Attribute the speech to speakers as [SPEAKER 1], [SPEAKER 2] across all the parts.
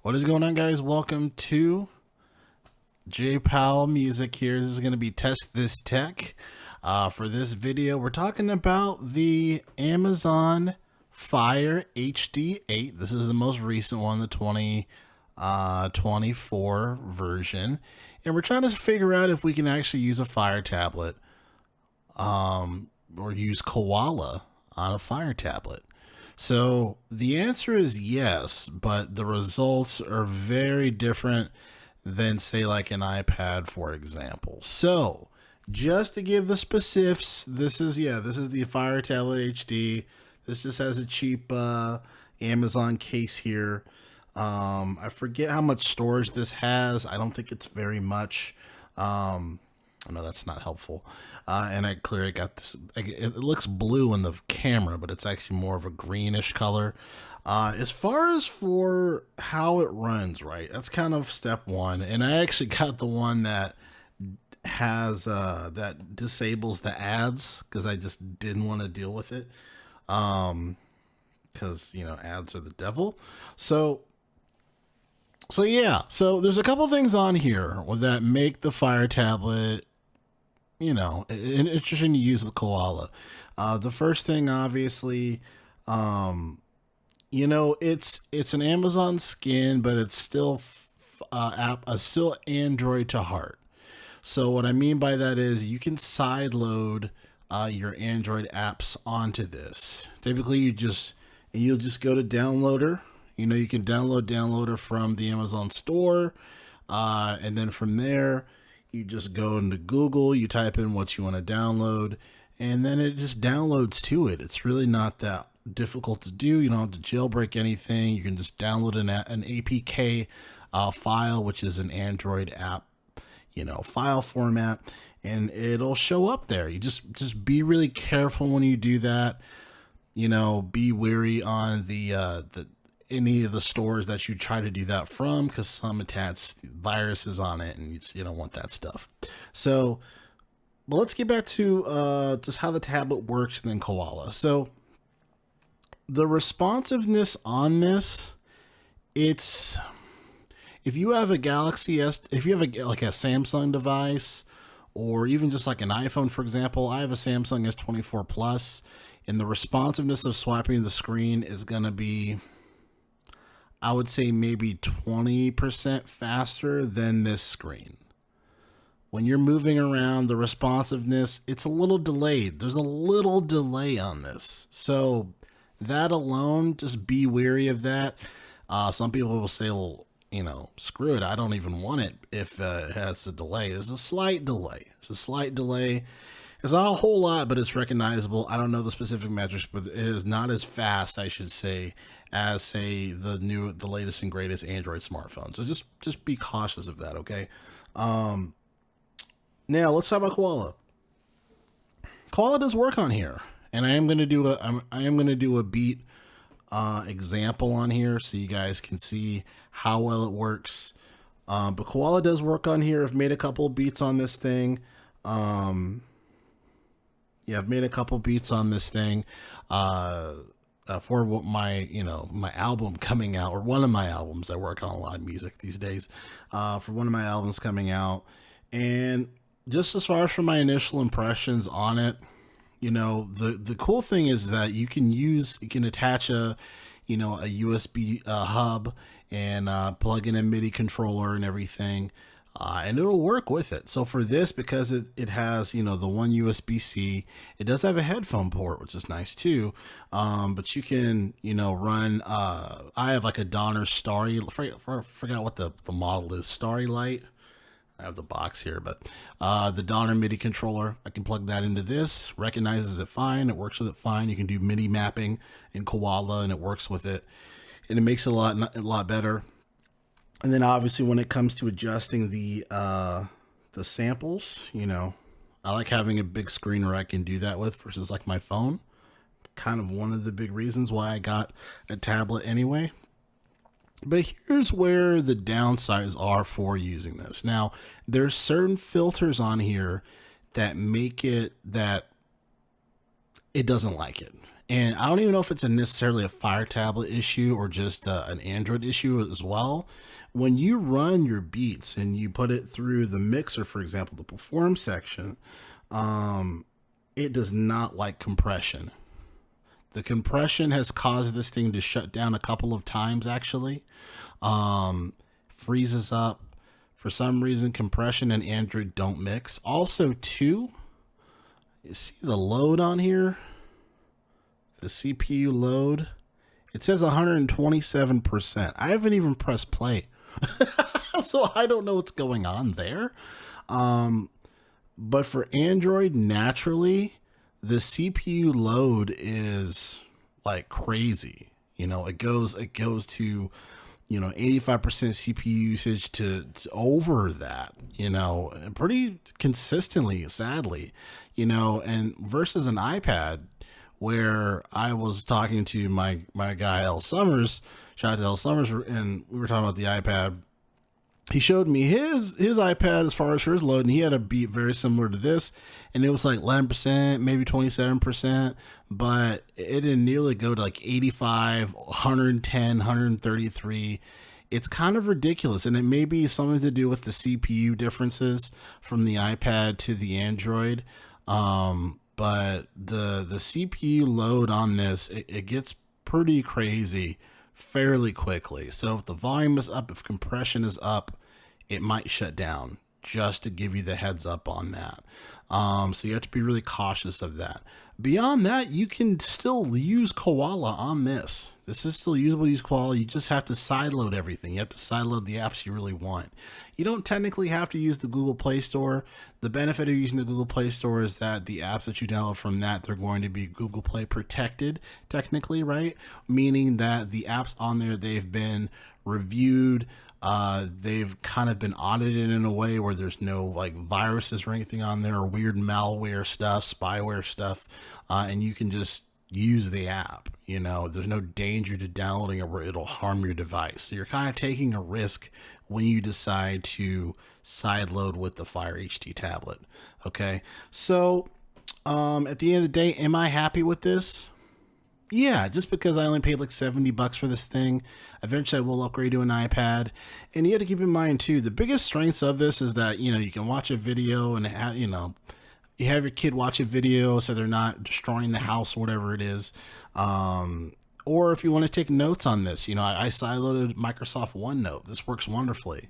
[SPEAKER 1] What is going on, guys? Welcome to J Powell Music here. This is going to be Test This Tech. For this video, we're talking about the Amazon Fire HD8. This is the most recent one, the 2024 version. And we're trying to figure out if we can actually use a Fire tablet or use Koala on a Fire tablet. So the answer is yes, but the results are very different than, say, like an iPad, for example. So just to give the specifics, this is the Fire Tablet HD. This just has a cheap Amazon case here. I forget how much storage this has. I don't think it's very much. I know that's not helpful. And I clearly got this, it looks blue in the camera, but it's actually more of a greenish color. As far as for how it runs, right, that's kind of step one. And I actually got the one that has, that disables the ads, because I just didn't want to deal with it. Because, you know, ads are the devil. So yeah, so there's a couple things on here that make the Fire tablet, you know, interesting to use the Koala. The first thing, obviously, you know, it's an Amazon skin, but it's still still Android to heart. So what I mean by that is you can side load your Android apps onto this. Typically, you'll just go to Downloader. You know, you can downloader from the Amazon store. And then from there, you just go into Google, you type in what you want to download, and then it just downloads to it. It's really not that difficult to do. You don't have to jailbreak anything. You can just download an APK file, which is an Android app, you know, file format, and it'll show up there. You just be really careful when you do that. You know, be wary on the any of the stores that you try to do that from, because some attach viruses on it, and you don't want that stuff. So, but let's get back to just how the tablet works and then Koala. So the responsiveness on this, it's, if you have a Galaxy S, if you have like a Samsung device, or even just like an iPhone, for example, I have a Samsung S24 Plus, and the responsiveness of swiping the screen is going to be, I would say, maybe 20% faster than this screen. When you're moving around, the responsiveness, it's a little delayed. There's a little delay on this. So that alone, just be wary of that. Some people will say, well, you know, screw it, I don't even want it if it has a delay. There's a slight delay. It's a slight delay. It's not a whole lot, but it's recognizable. I don't know the specific metrics, but it is not as fast, I should say, as, say, the latest and greatest Android smartphone. So just be cautious of that, okay? Now let's talk about Koala. Koala does work on here, and I am going to do a beat example on here so you guys can see how well it works. But Koala does work on here. I've made a couple beats on this thing. Yeah, I've made a couple beats on this thing for my album coming out, or one of my albums. I work on a lot of music these days. For one of my albums coming out, and just as far as for my initial impressions on it, you know, the cool thing is that you can attach a USB hub and plug in a MIDI controller and everything. And it'll work with it. So for this, because it has, you know, the one USB-C, it does have a headphone port, which is nice too. But you can, you know, run, I have like a Donner Starry, I forgot what the model is, Starry Light. I have the box here, but the Donner MIDI controller, I can plug that into this, recognizes it fine, it works with it fine. You can do MIDI mapping in Koala, and it works with it, and it makes it a lot better. And then obviously when it comes to adjusting the samples, you know, I like having a big screen where I can do that with versus like my phone. Kind of one of the big reasons why I got a tablet anyway. But here's where the downsides are for using this. Now, there's certain filters on here that make it that it doesn't like it. And I don't even know if it's necessarily a Fire tablet issue or just an Android issue as well. When you run your beats and you put it through the mixer, for example, the perform section, it does not like compression. The compression has caused this thing to shut down a couple of times, actually. Freezes up. For some reason, compression and Android don't mix. Also, too, you see the load on here? The CPU load, it says 127%. I haven't even pressed play. So I don't know what's going on there. But for Android, naturally, the CPU load is like crazy. You know, it goes to, 85% CPU usage to over that, pretty consistently, sadly, and versus an iPad, where I was talking to my guy L Summers, shout out to L Summers, and we were talking about the iPad. He showed me his iPad as far as his load, and he had a beat very similar to this, and it was like 11%, maybe 27%, but it didn't nearly go to like 85, 110, 133. It's kind of ridiculous, and it may be something to do with the CPU differences from the iPad to the Android. But the CPU load on this, it gets pretty crazy fairly quickly. So if the volume is up, if compression is up, it might shut down, just to give you the heads up on that. So you have to be really cautious of that. Beyond that, you can still use Koala on this. This is still usable to use Koala. You just have to sideload everything. You have to sideload the apps you really want. You don't technically have to use the Google Play Store. The benefit of using the Google Play Store is that the apps that you download from that, they're going to be Google Play protected, technically, right? Meaning that the apps on there, they've been reviewed. They've kind of been audited in a way where there's no like viruses or anything on there, or weird malware stuff, spyware stuff, and you can just use the app. There's no danger to downloading it where it'll harm your device. So you're kind of taking a risk when you decide to sideload with the Fire HD tablet. Okay, so at the end of the day, am I happy with this? Yeah, just because I only paid like $70 for this thing. Eventually I will upgrade to an iPad. And you have to keep in mind too, the biggest strengths of this is that, you can watch a video and you have your kid watch a video so they're not destroying the house or whatever it is. Or if you want to take notes on this, I sideloaded Microsoft OneNote. This works wonderfully.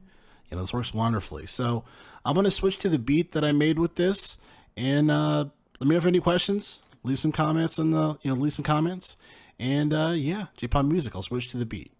[SPEAKER 1] This works wonderfully. So I'm going to switch to the beat that I made with this, and let me know if you have any questions. Leave some comments leave some comments. And yeah, J-Pop Music, I'll switch to the beat.